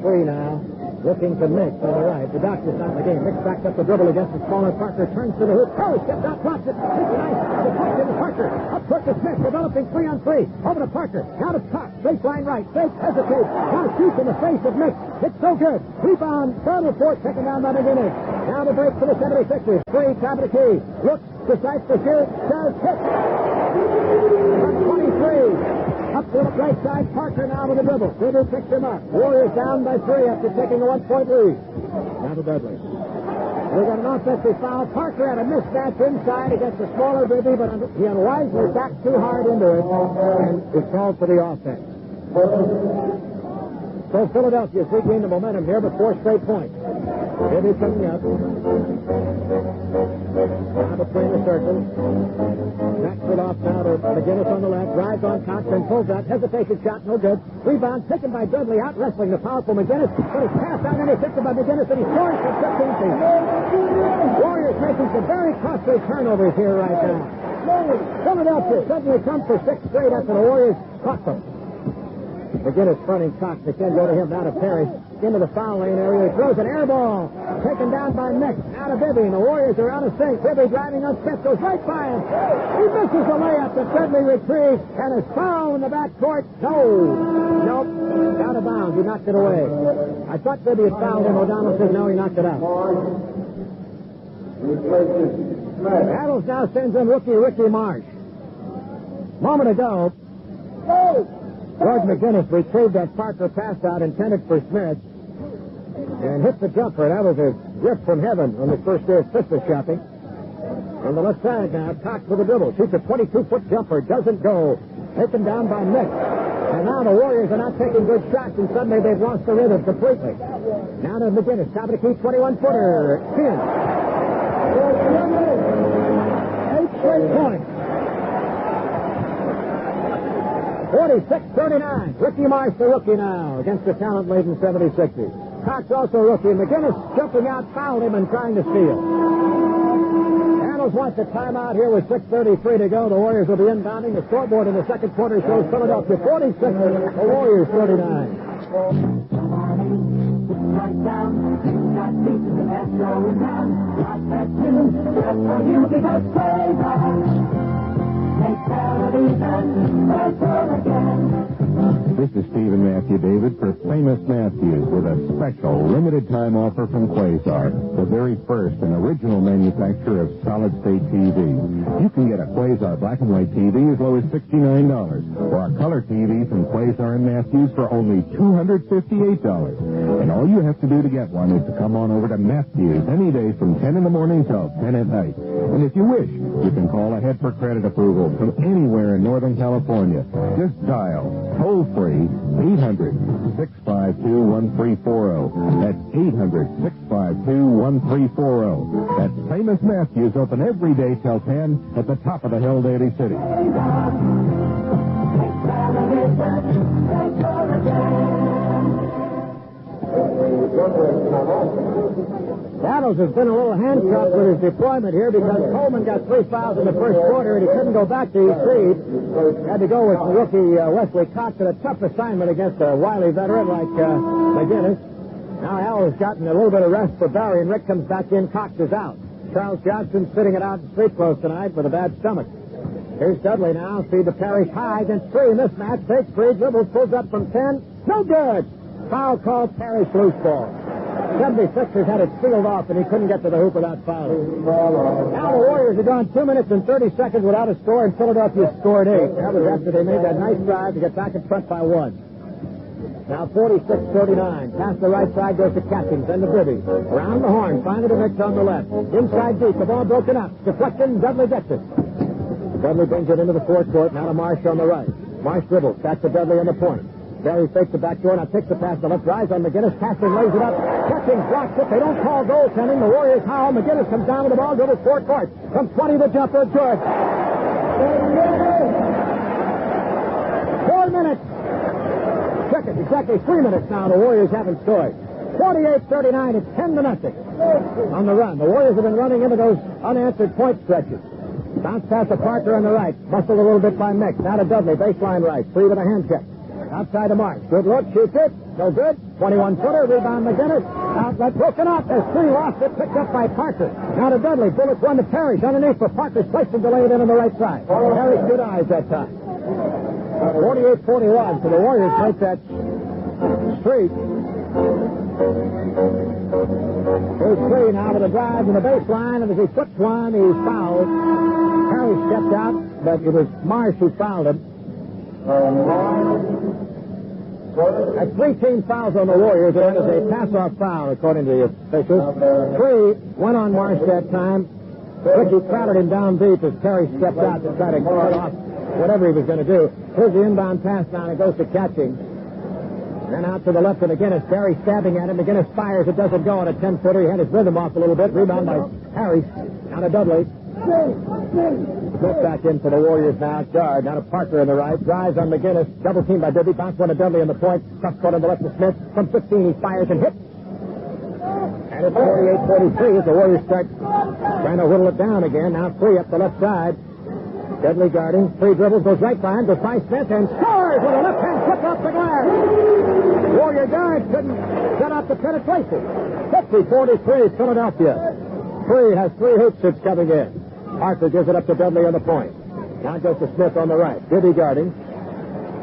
Free now. Looking to Nick on the right. The doctor's not in the game. Nick backs up the dribble against the smaller Parker. Turns to the hoop. Oh, steps out, drops it. It's nice. The point to Parker. Up court to Smith. Developing 3-on-3. Over to Parker. Now to Cox. Baseline right. Fake. Hesitates. Now shoots in the face of Nick. It's so good. Rebound. Third or fourth. Taken down by McGinnis. Now the break for the 76ers. Free. Top of the key. Looks. Decides to shoot. Does hit. 23. Up to the right side, Parker now with the dribble. Bibby picks him up. Warriors down by 3 after taking a 1-point lead. Now to Dudley. We got an offensive foul. Parker had a mismatch inside against the smaller Bibby, but he unwisely backed too hard into it and is called for the offense. So Philadelphia's regained the momentum here, but 4 straight points. Bibby coming up. Now between the circles. Backs it off now to McGinnis on the left. Drives on Cox and pulls out. Hesitation shot, no good. Rebound taken by Dudley. Out wrestling the powerful McGinnis. But it's passed out intercepted by McGinnis, and he scores from 15 feet. Warriors making some very costly turnovers here right now. Philadelphia suddenly comes for 6 straight after the Warriors caught them. McGinnis fronting Cox. They can't go to him. Now to Perry. Into the foul lane area. He throws an air ball. Taken down by Nick. Now to Bibby. And the Warriors are out of sync. Bibby driving on Smith. Goes right by him. He misses the layup that Dudley retrieves. And is foul in the backcourt. Nope. Out of bounds. He knocked it away. I thought Bibby had fouled him. O'Donnell said no. He knocked it out. Adams now sends in rookie Ricky Marsh. Moment ago, George McGinnis retrieved that Parker pass out intended for Smith and hit the jumper. That was a gift from heaven on the first day of Christmas shopping. On the left side now, Cox with a dribble. Shoots a 22-foot jumper. Doesn't go. Taken down by Nick. And now the Warriors are not taking good shots, and suddenly they've lost the rhythm completely. Now to McGinnis. Top of the key, 21-footer. 10. 8 straight points. 46-39. Ricky Marsh, the rookie now, against the talent-laden 76ers. Cox also rookie. McGinnis jumping out, fouled him and trying to steal. Annals wants a timeout here with 6:33 to go. The Warriors will be inbounding. The scoreboard in the second quarter shows Philadelphia 46, the Warriors 39. This is Stephen Matthew David for Famous Matthews with a special limited time offer from Quasar, the very first and original manufacturer of solid-state TV. You can get a Quasar black and white TV as low as $69, or a color TV from Quasar and Matthews for only $258. And all you have to do to get one is to come on over to Matthew's any day from 10 in the morning till 10 at night. And if you wish, you can call ahead for credit approval from anywhere in Northern California. Just dial toll-free 800-652-1340. That's 800-652-1340. That's famous Matthew's, open every day till 10 at the top of the hill, Daly City. Battles has been a little handcuffed with his deployment here because Coleman got 3 fouls in the first quarter and he couldn't go back to his feed. Had to go with rookie Wesley Cox at a tough assignment against a wily veteran like McGinnis. Now Al has gotten a little bit of rest for Barry and Rick comes back in. Cox is out. Charles Johnson sitting it out in street clothes tonight with a bad stomach. Here's Dudley now. Feed to Parrish high against 3 in this match. Takes 3, dribbles, pulls up from 10. No good. Foul called, Parrish loose ball. 76ers had it sealed off, and he couldn't get to the hoop without fouling. Now the Warriors have gone 2 minutes and 30 seconds without a score, and Philadelphia scored 8. That was after they made that nice drive to get back in front by 1. Now 46-39. Past the right side goes to Catkins, then to Bibby. Around the horn, finally to Mix on the left. Inside deep, the ball broken up. Deflection, Dudley gets it. Dudley brings it into the forecourt, now to Marsh on the right. Marsh dribbles, back to Dudley on the point. Barry fakes the back door, now takes the pass to left, drives on McGinnis, Casting lays it up. Catching, blocks it. They don't call goaltending. The Warriors howl. McGinnis comes down with the ball, dribbles forecourt. From 20, the jumper, good. 4 minutes. Check it, exactly 3 minutes now. The Warriors haven't scored. 48-39, it's 10-0 on the run. The Warriors have been running into those unanswered point stretches. Bounce pass to Parker on the right. Muscled a little bit by Mix. Now to Dudley, baseline right. 3 with a hand check. Outside to Mark. Good look, shoots it. No good. 21-footer, rebound McGinnis. Outlet broken up. There's 3 lost it, picked up by Parker. Now to Dudley. Bullets run to Parrish underneath for Parker's place and delayed in on the right side. Parrish good eyes that time. 48-41, so the Warriors break that streak. Here's 3 now with a drive to the baseline, and as he flips one, he's fouled. Parrish stepped out, but it was Marsh who fouled him. That's 3 team fouls on the Warriors, and that is a pass-off foul, according to the officials. 3 went on Marsh that time. Ricky crowded him down deep as Terry stepped out to try to cut off whatever he was going to do. Here's the inbound pass now, and it goes to Catching. Then out to the left, and McGinnis. Barry stabbing at him. McGinnis fires. It doesn't go on a 10-footer. He had his rhythm off a little bit. Rebound by Harris. Now to Dudley. Smith back in for the Warriors now. Guard. Now to Parker on the right. Drives on McGinnis. Double team by Bibby. Bounce one to Dudley on the point. Tough cut on the left to Smith. From 15, he fires and hits. And it's 48-43 as the Warriors start trying to whittle it down again. Now 3 up the left side. Dudley guarding. 3 dribbles. Goes right behind. Goes by Smith and scores with a left-hand flip off the glass. Warrior guard couldn't set up the penetration. 50-43 Philadelphia. 3 has 3 hoops that's coming in. Parker gives it up to Dudley on the point. Now it goes to Smith on the right. Bibby guarding.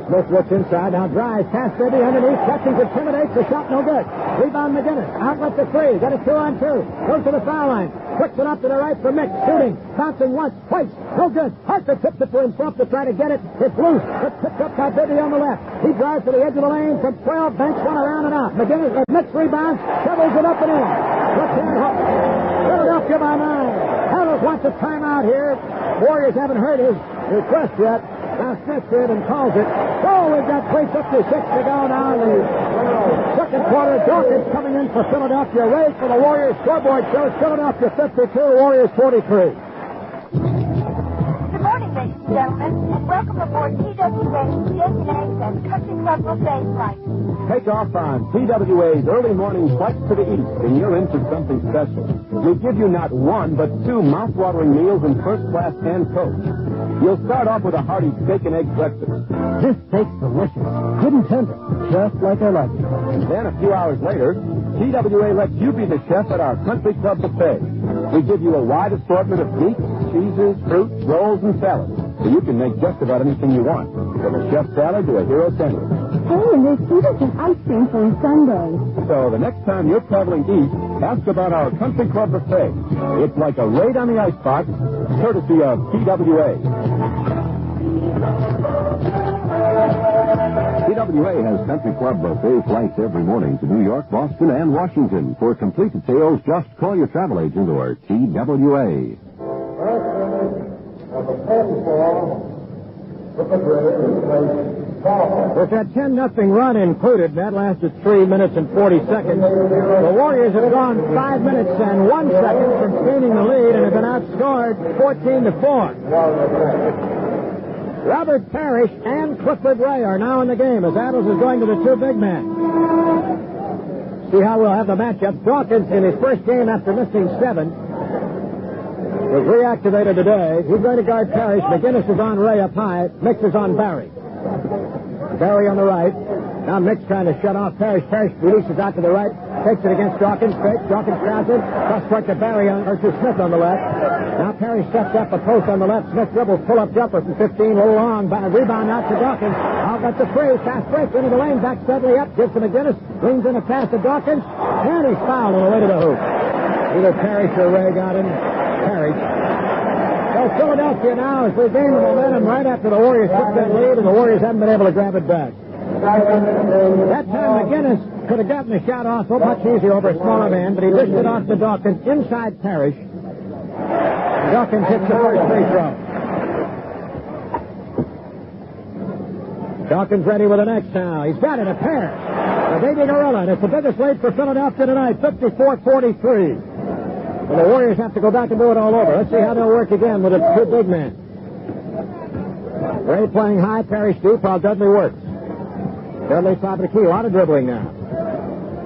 Smith looks inside. Now drives. Pass Bibby underneath. Catching intimidates. The shot no good. Rebound McGinnis. Outlet to 3. Got a 2-on-2. Goes to the foul line. Quicks it up to the right for Mix. Shooting. Bouncing once. Twice. No good. Parker tips it for himself to try to get it. It's loose. It's picked up by Bibby on the left. He drives to the edge of the lane from 12. Banks one around and out. McGinnis. Mix rebounds. Shovels it up and in. Left-hand hook. Philadelphia by 9. Harold wants a timeout here. Warriors haven't heard his request yet. Now Smith did and calls it. So we've got 3:56 to go now in the second quarter. Dawkins coming in for Philadelphia. Ray for the Warriors. Scoreboard shows Philadelphia 52, Warriors 43. Good morning, ladies and gentlemen, and welcome aboard TWA's Steak and Eggs and Country Club Buffet flight. Take off on TWA's early morning flights to the east, and you're in for something special. We give you not 1, but 2 mouth-watering meals in first-class hand coach. You'll start off with a hearty steak and egg breakfast. This steak's delicious. Good and tender. Just like I like it. And then a few hours later, TWA lets you be the chef at our Country Club Buffet. We give you a wide assortment of meats, cheeses, fruits, rolls, and salads, so you can make just about anything you want, from a chef salad to a hero sandwich. Hey, and there's even some ice cream for a sundae. So the next time you're traveling east, ask about our Country Club Buffet. It's like a raid on the icebox, courtesy of TWA. TWA has country club buffet flights every morning to New York, Boston, and Washington. For complete details, just call your travel agent or TWA. With that 10-0 run included, that lasted 3 minutes and 40 seconds. The Warriors have gone 5 minutes and 1 second from gaining the lead and have been outscored 14-4. Robert Parrish and Clifford Ray are now in the game as Adams is going to the two big men. See how we'll have the matchup. Dawkins, in his first game after missing 7, was reactivated today. He's going to guard Parrish. McGinnis is on Ray up high. Mix is on Barry. Barry on the right. Now Mix trying to shut off Parrish. Parrish releases out to the right. Takes it against Dawkins. Dawkins crowds it. Cross-court to Barry or to Smith on the left. Now Parrish steps up a post on the left. Smith dribbles. Pull-up jumper from 15. A little long. Rebound out to Dawkins. Out at the free. Fast break into the lane. Back steadily up. Gives to McGinnis. Brings in a pass to Dawkins. And he's fouled on the way to the hoop. Either Parrish or Ray got him. Parrish. So Philadelphia now has regained the momentum right after the Warriors took that lead, and the Warriors haven't been able to grab it back. That time McGinnis could have gotten the shot off much easier over a smaller man, but he dished it off to Dawkins inside Parrish. Dawkins hits the first free throw. Dawkins ready with the next now. He's got it, a pair. The baby gorilla, and it's the biggest lead for Philadelphia tonight, 54-43. Well, the Warriors have to go back and do it all over. Let's see how they'll work again with the two big men. Ray playing high, Parrish deep, while Dudley works. Dudley top of the key, a lot of dribbling now.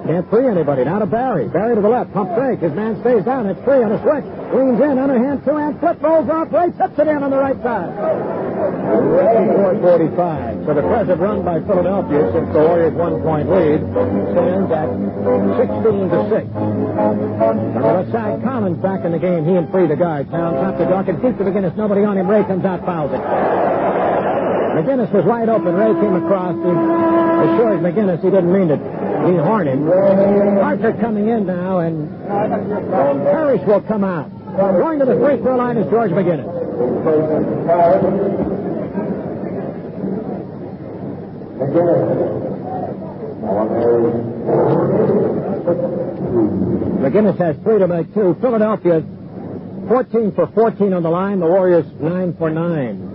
Can't free anybody. Now to Barry. Barry to the left, pump fake. His man stays down. It's free on a switch. Leans in, underhand, two-hand flip, rolls off. Ray tips it in on the right side. 54-45. So the present run by Philadelphia since the Warriors' 1-point lead stands at 16-6. On the left side, Collins back in the game. He and Free the guards. Now on top to Dawkins. Deep to McGinnis. Nobody on him. Ray comes out, fouls it. McGinnis was wide open. Ray came across. He assured McGinnis he didn't mean to dehorn him. Parker coming in now, and Parrish will come out. Going to the free throw line is George McGinnis. McGinnis has 3 to make 2. Philadelphia 14 for 14 on the line. The Warriors 9 for 9.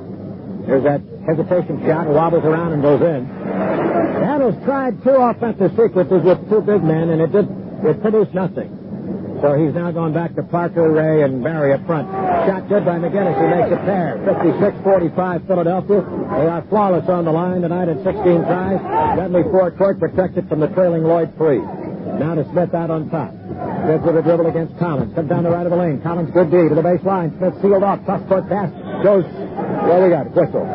There's that hesitation shot, wobbles around and goes in. Adams tried 2 offensive sequences with 2 big men, and it produced nothing. So he's now going back to Parker, Ray, and Barry up front. Shot good by McGinnis. He makes it pair. 56-45 Philadelphia. They are flawless on the line tonight at 16 tries. Dudley forecourt protected from the trailing Lloyd Free. Now to Smith out on top. Smith with a dribble against Collins. Comes down the right of the lane. Collins good D to the baseline. Smith sealed off. Tough foot pass. Goes. Well, we got it. Whistle.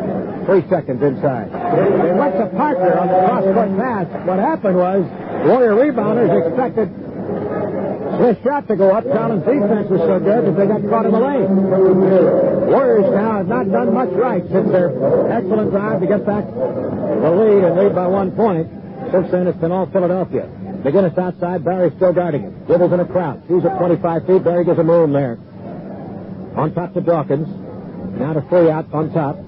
3 seconds inside. They went to Parker on the cross-court pass. What happened was Warrior rebounders expected Smith's shot to go up. Collins' defense was so good that they got caught in the lane. Warriors now have not done much right since their excellent drive to get back the lead and lead by 1 point. Since then, it's been all Philadelphia. McGinnis outside. Barry still guarding him. Dribbles in a crouch. He's at 25 feet. Barry gives him room there. On top to Dawkins. Now to Free out on top.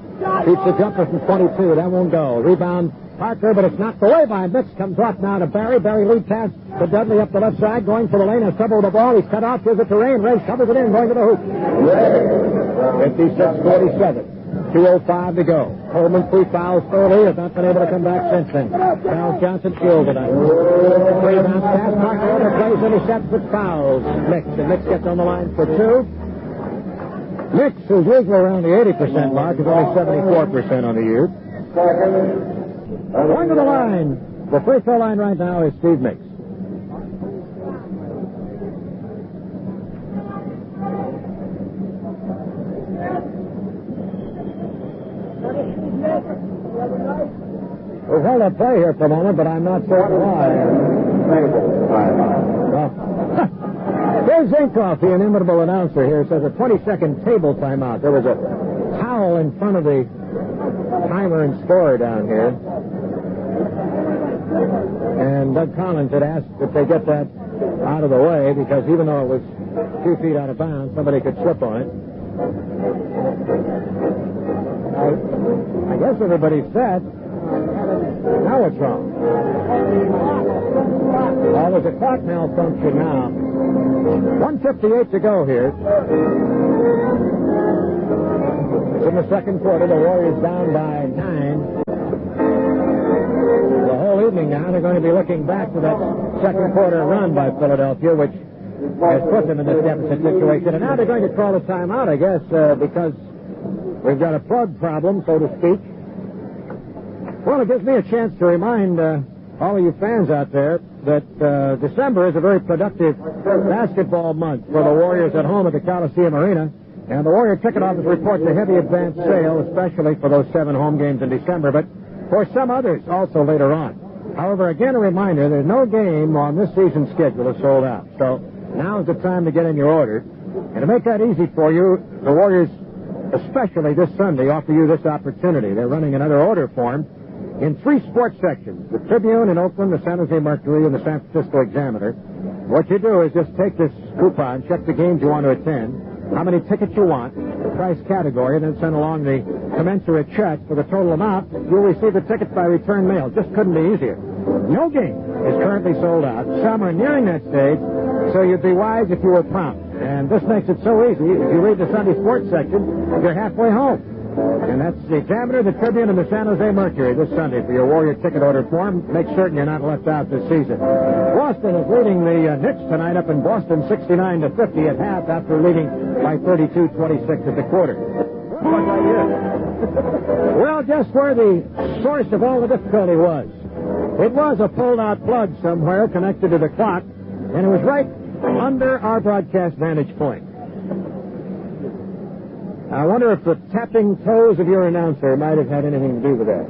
Shoots a jumper from 22. That won't go. Rebound Parker, but it's knocked away by Mix. Comes off now to Barry. Barry lead pass to Dudley up the left side. Going for the lane. Has trouble with the ball. He's cut off. Gives it to Ray. Ray shovels it in. Going to the hoop. 56-47. 2:05 to go. Coleman free fouls early. Has not been able to come back since then. Charles Johnson killed tonight. Free bounce pass. Parker underplays, intercepts, but fouls Mix. And Mix gets on the line for 2. Mix, who's usually around the 80% mark, is only 74% on the year. Going to the line. The free throw line right now is Steve Mix. We've held up play here for a moment, but I'm not certain why. There's Zinkoff, the inimitable announcer here, says a 20-second table timeout. There was a towel in front of the timer and scorer down here. And Doug Collins had asked if they get that out of the way, because even though it was 2 feet out of bounds, somebody could slip on it. I guess everybody's set. Now what's wrong? Oh, there's a clock malfunction now. 1:58 to go here. It's in the second quarter. The Warriors down by 9. The whole evening now, they're going to be looking back to that second quarter run by Philadelphia, which has put them in this deficit situation. And now they're going to call a timeout, I guess, because we've got a plug problem, so to speak. Well, it gives me a chance to remind all of you fans out there that December is a very productive basketball month for the Warriors at home at the Coliseum Arena. And the Warrior ticket office reports a heavy advance sale, especially for those 7 home games in December, but for some others also later on. However, again, a reminder, there's no game on this season's schedule is sold out. So now is the time to get in your order. And to make that easy for you, the Warriors, especially this Sunday, offer you this opportunity. They're running another order form in 3 sports sections, the Tribune in Oakland, the San Jose Mercury, and the San Francisco Examiner. What you do is just take this coupon, check the games you want to attend, how many tickets you want, the price category, and then send along the commensurate check for the total amount. You'll receive the tickets by return mail. Just couldn't be easier. No game is currently sold out. Some are nearing that stage, so you'd be wise if you were prompt. And this makes it so easy. If you read the Sunday sports section, you're halfway home. And that's the Examiner, the Tribune, and the San Jose Mercury this Sunday for your Warrior ticket order form. Make certain you're not left out this season. Boston is leading the Knicks tonight up in Boston 69-50 at half after leading by 32-26 at the quarter. Well, just where the source of all the difficulty was. It was a pulled-out plug somewhere connected to the clock, and it was right under our broadcast vantage point. I wonder if the tapping toes of your announcer might have had anything to do with that.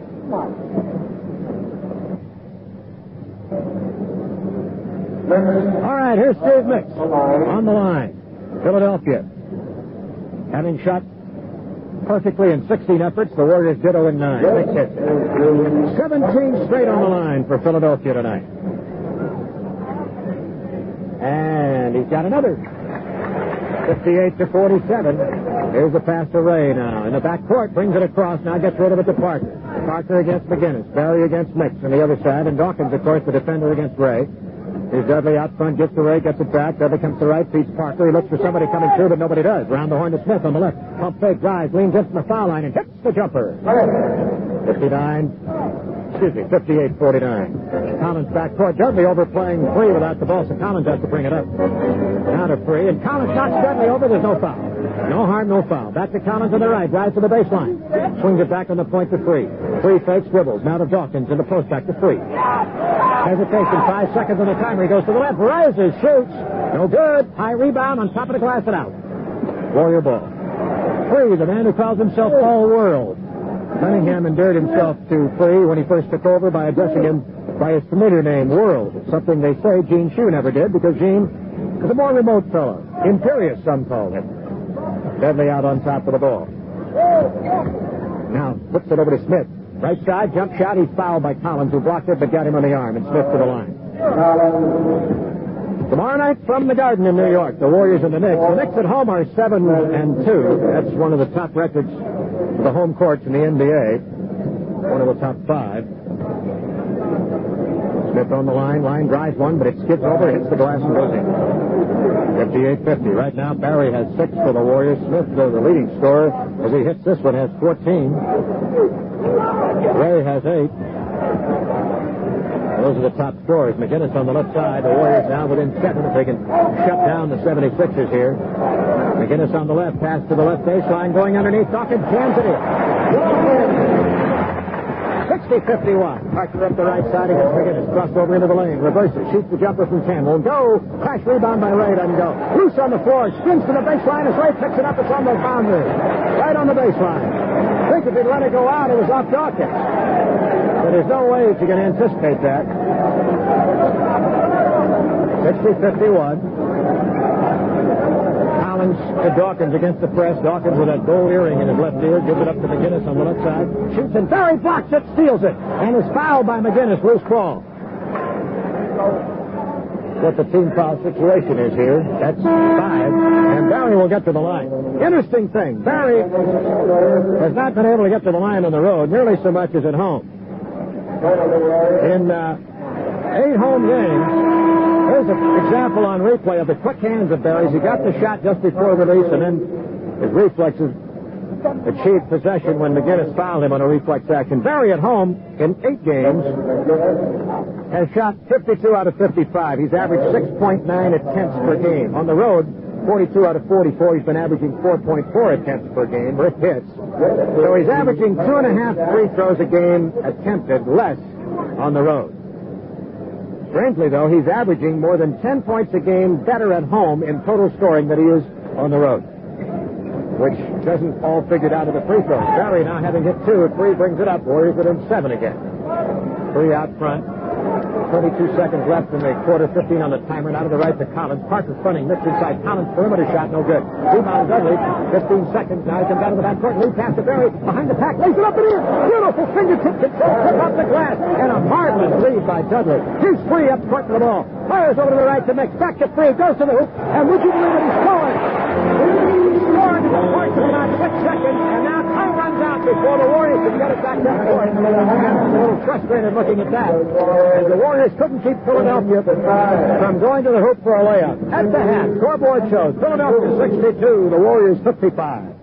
All right, here's Steve Mix on the line. Philadelphia. Having shot perfectly in 16 efforts, the Warriors ditto in 9. Mix hits it. 17 straight on the line for Philadelphia tonight. And he's got another. 58-47. Here's the pass to Ray now. In the backcourt, brings it across. Now gets rid of it to Parker. Parker against McGinnis. Barry against Mix on the other side. And Dawkins, of course, the defender against Ray. Here's Dudley out front, gets to Ray, gets it back. Dudley comes to right, feeds Parker. He looks for somebody coming through, but nobody does. Round the horn to Smith on the left. Pump fake, drives, leans in from the foul line, and hits the jumper. 58-49. Collins backcourt. Dudley overplaying Free without the ball, so Collins has to bring it up. Now to Free, and Collins knocks Dudley over. There's no foul. No harm, no foul. Back to Collins on the right. Drives to the baseline. Swings it back on the point to Free. Free fakes, dribbles. Now to Dawkins in the post back to Free. Hesitation. 5 seconds on the timer. He goes to the left. Rises. Shoots. No good. High rebound on top of the glass and out. Warrior ball. Free, the man who calls himself Paul World. Cunningham endeared himself to Free when he first took over by addressing him by his familiar name, World. Something they say Gene Shue never did because Gene was a more remote fellow. Imperious, some called him. Dudley out on top of the ball. Now, flips it over to Smith. Right side, jump shot. He's fouled by Collins, who blocked it but got him on the arm, and Smith to the line. Tomorrow night from the Garden in New York, the Warriors and the Knicks. The Knicks at home are 7-2. That's one of the top records for the home courts in the NBA. One of the top 5. Smith on the line. Line drives one, but it skids over, hits the glass, and goes in. 58-50. Right now, Barry has 6 for the Warriors. Smith, the leading scorer, as he hits this one, has 14. Ray has 8. Those are the top scorers. McGinnis on the left side. The Warriors now within 7 if they can shut down the 76ers here. McGinnis on the left. Pass to the left baseline. Going underneath. Dawkins jams it in. 60-51. Parker up the right side against McGinnis. Crossed over into the lane. Reverses. Shoots the jumper from 10. Won't go. Crash rebound by Ray. Doesn't go. Loose on the floor. Spins to the baseline as Ray picks it up. It's on the boundary. Right on the baseline. I think if he'd let it go out, it was off Dawkins. But there's no way you can anticipate that. 60-51. Collins to Dawkins against the press. Dawkins with that gold earring in his left ear. Gives it up to McGinnis on the left side. Shoots and Barry blocks it, steals it, and is fouled by McGinnis. Loose ball. what the team foul situation is here. That's 5, and Barry will get to the line. Interesting thing, Barry has not been able to get to the line on the road nearly so much as at home. In 8 home games, here's an example on replay of the quick hands of Barry's. He got the shot just before release, and then his reflexes achieved possession when McGinnis fouled him on a reflex action. Barry at home in 8 games has shot 52 out of 55. He's averaged 6.9 attempts per game. On the road, 42 out of 44. He's been averaging 4.4 attempts per game, with hits. So he's averaging 2.5 free throws a game attempted less on the road. Strangely, though, he's averaging more than 10 points a game better at home in total scoring than he is on the road, which doesn't all figured out of the free throws. Barry now having hit 2, 3 brings it up. Warriors within 7 again. 3 out front. 22 seconds left in the quarter. 15 on the timer. Now to the right to Collins. Parker fronting. Mixed inside. Collins perimeter shot. No good. Rebound Dudley. 15 seconds. Now he comes out of the backcourt. Lead pass to Barry. Behind the pack. Lays it up in here. Beautiful fingertip control. Put up the glass. And a marvelous lead by Dudley. He's free up court for the ball. Fires over to the right to Mix. Back to 3. Goes to the hoop. And would you believe it? He's scoring. Scored in the course of about 6 seconds. And now time runs out before the Warriors can get it back to the court. And a little frustrated looking at that. As the Warriors couldn't keep Philadelphia from going to the hoop for a layup. At the half, scoreboard shows Philadelphia 62, the Warriors 55.